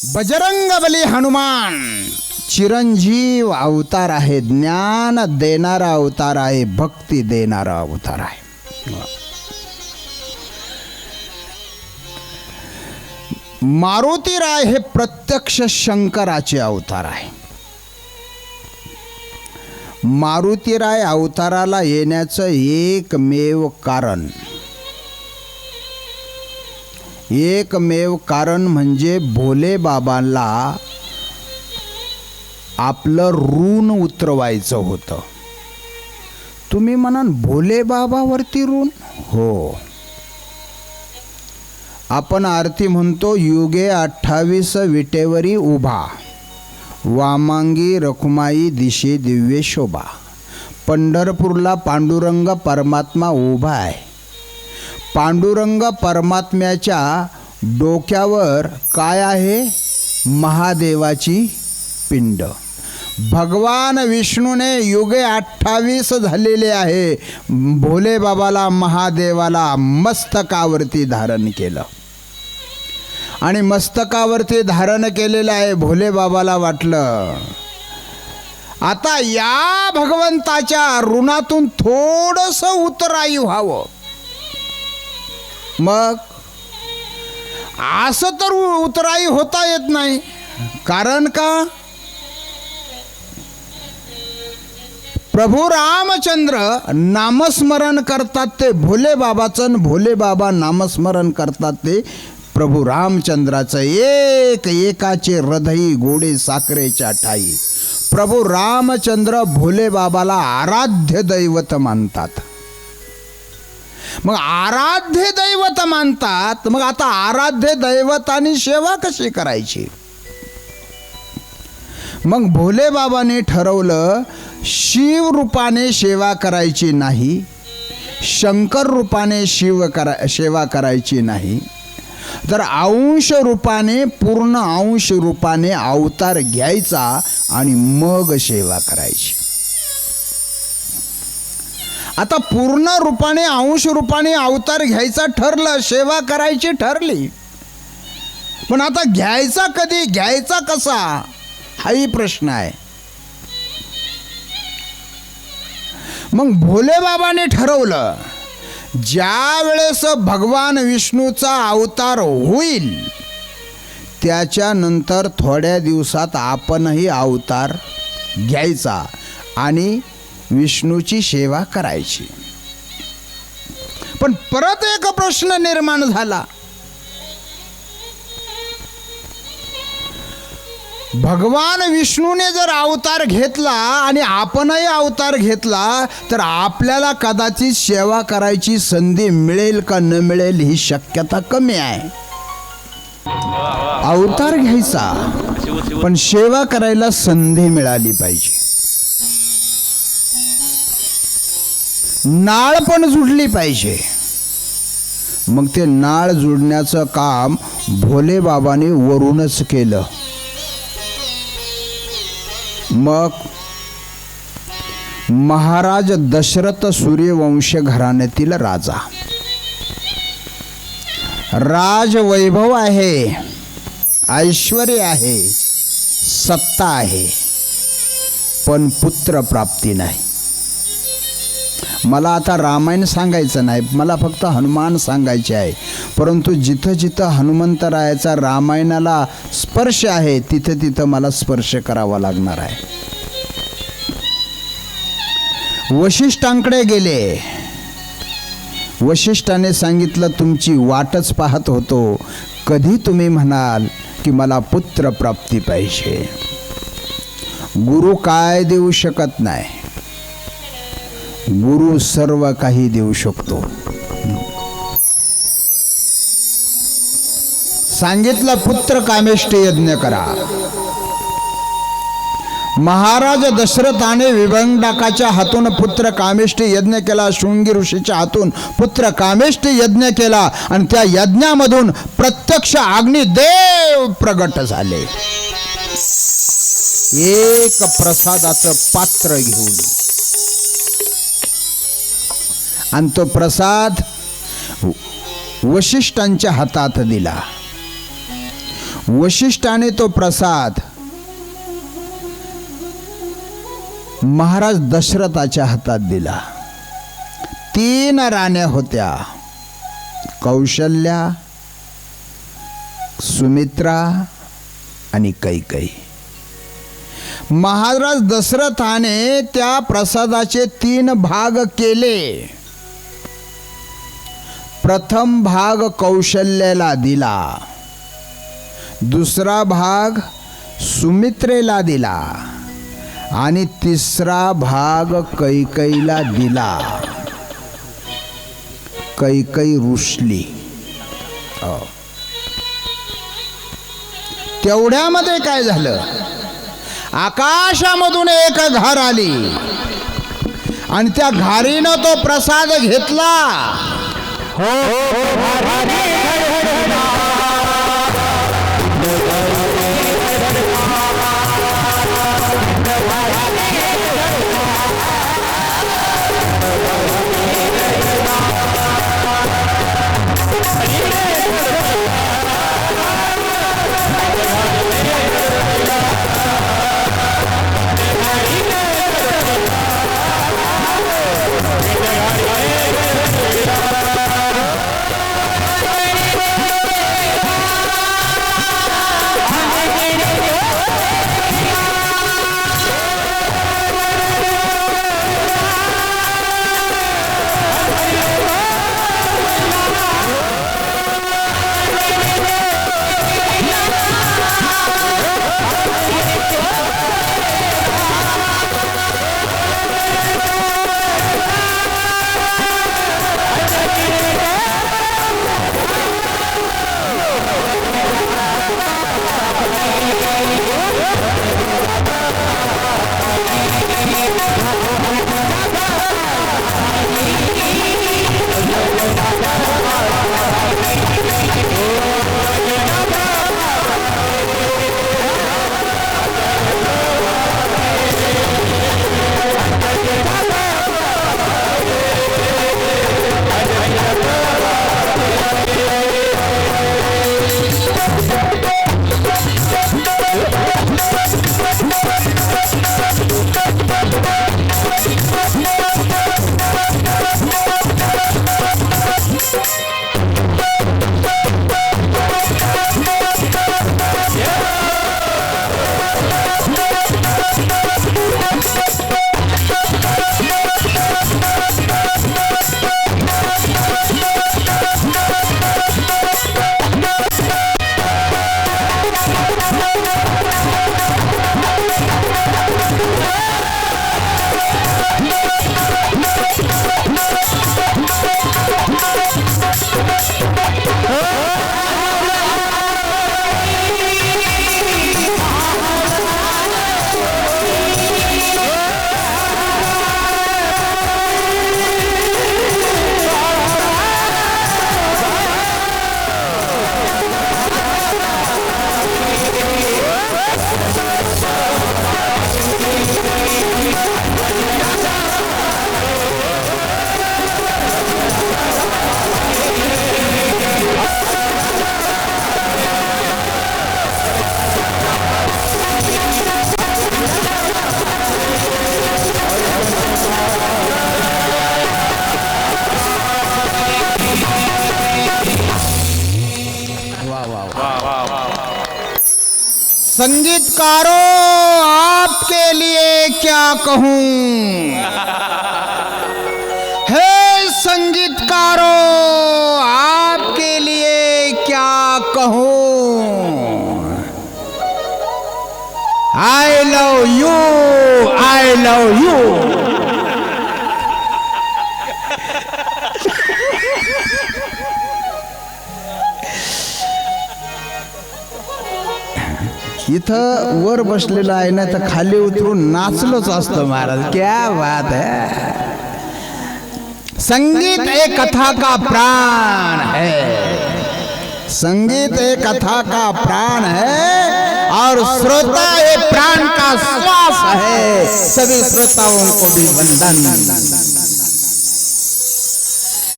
बजरंगबली हनुमान चिरंजीव अवतार आहे, ज्ञान देणारा अवतार आहे, भक्ती देणारा अवतार आहे. मारुतीराय हे प्रत्यक्ष शंकराचे अवतार आहे. मारुतीराय अवताराला येण्याचं एकमेव कारण म्हणजे भोले बाबांना आपलं ऋण उतरवायचं होतं. तुम्ही म्हणाल भोले बाबावरती ऋण? हो. आपण आरती म्हणतो, युगे 28 विटेवरी उभा, वामांगी रखुमाई दिशे दिव्य शोभा. पंढरपूरला पांडुरंग परमात्मा उभा आहे. पांडुरंग परमात्म्याच्या डोक्यावर काय आहे? महादेवाची पिंड. भगवान विष्णूने युगे 28 झालेले आहे. भोले बाबाला महादेवाला मस्तकावरती धारण केलं आणि मस्तकावरती धारण केलेलं आहे. भोले बाबाला वाटलं आता या भगवंताच्या ऋणातून थोडंसं उतराई व्हावं. मग असं तर उतराई होता येत नाही. कारण का? प्रभू रामचंद्र नामस्मरण करतात ते भोले बाबाचं, भोले बाबा नामस्मरण करतात ते प्रभू रामचंद्राचं. एकाचे हृदयी गोडे साखरेच्या ठाई. प्रभू रामचंद्र भोले बाबाला आराध्य दैवत मानतात. मग आराध्य दैवत मानतात, मग आता आराध्य दैवतानी सेवा कशी करायची? मग भोले बाबाने ठरवलं शिव रूपाने सेवा करायची नाही, शंकर रूपाने सेवा करायची नाही, तर अंश रूपाने, पूर्ण अंश रूपाने अवतार घ्यायचा आणि मग सेवा करायची. आता पूर्ण रूपाने, अंश रूपाने अवतार घ्यायचा ठरलं, सेवा करायची ठरली. पण आता घ्यायचा कधी, घ्यायचा कसा, हाही प्रश्न आहे. मग भोले बाबाने ठरवलं ज्या वेळेस भगवान विष्णूचा अवतार होईल त्याच्यानंतर थोड्या दिवसात आपणही अवतार घ्यायचा आणि विष्णूची सेवा करायची. पण परत एक प्रश्न निर्माण झाला. भगवान विष्णूने जर अवतार घेतला आणि आपणही अवतार घेतला तर आपल्याला कदाचित सेवा करायची संधी मिळेल का न मिळेल ही शक्यता कमी आहे. अवतार घ्यायचा पण सेवा करायला संधी मिळाली पाहिजे. नाळ पण जुडली पाहिजे. मग ते नाळ जुडण्याचं काम भोले बाबाने वरूनच केलं. मग महाराज दशरथ सूर्यवंश घराण्यातील राजा, राजवैभव आहे, ऐश्वर्य आहे, सत्ता आहे, पण पुत्र प्राप्ती नाही. मला आता रामायण सांगायचं नाही, मला फक्त हनुमान सांगायचे आहे. परंतु जिथं जिथं हनुमंतरायाचा रामायणाला स्पर्श आहे तिथं तिथं मला स्पर्श करावा लागणार आहे. वशिष्ठांकडे गेले. वशिष्ठाने सांगितलं तुमची वाटच पाहत होतो, कधी तुम्ही म्हणाल की मला पुत्र प्राप्ती पाहिजे. गुरु काय देऊ शकत नाही, गुरु सर्व काही देऊ शकतो. सांगितलं पुत्र कामेष्टी यज्ञ करा. महाराज दशरथाने विभंडाकाच्या हातून पुत्र कामेष्टी यज्ञ केला, शृंगी ऋषीच्या हातून पुत्र कामेष्टी यज्ञ केला आणि त्या यज्ञामधून प्रत्यक्ष अग्निदेव प्रगट झाले. एक प्रसादाचं पात्र घेऊन, आणि तो प्रसाद वशिष्ठांच्या हातात दिला. वशिष्ठाने तो प्रसाद महाराज दशरथाच्या हातात दिला. 3 राण्या होत्या, कौशल्या, सुमित्रा आणि कैकेयी. महाराज दशरथाने त्या प्रसादाचे 3 भाग केले. प्रथम भाग कौशल्याला दिला, दुसरा भाग सुमित्रेला दिला आणि तिसरा भाग कैकेयीला दिला. कैकेयी रुसली. तेवढ्यामध्ये काय झालं, आकाशामधून एक घार आली आणि त्या घारीनं तो प्रसाद घेतला. संगीतकारों, आपके लिए क्या कहूं, हे संगीतकारों, आपके लिए क्या कहूं. I love you, I love you. इथं वर बसलेला आहे ना, तर खाली उतरून नाचलोच असतो महाराज. क्या बात है. संगीत एक कथा का प्राण है, संगीत एक कथा का प्राण है और श्रोता ये प्राण का श्वास है. सभी श्रोताओं को भी वंदन.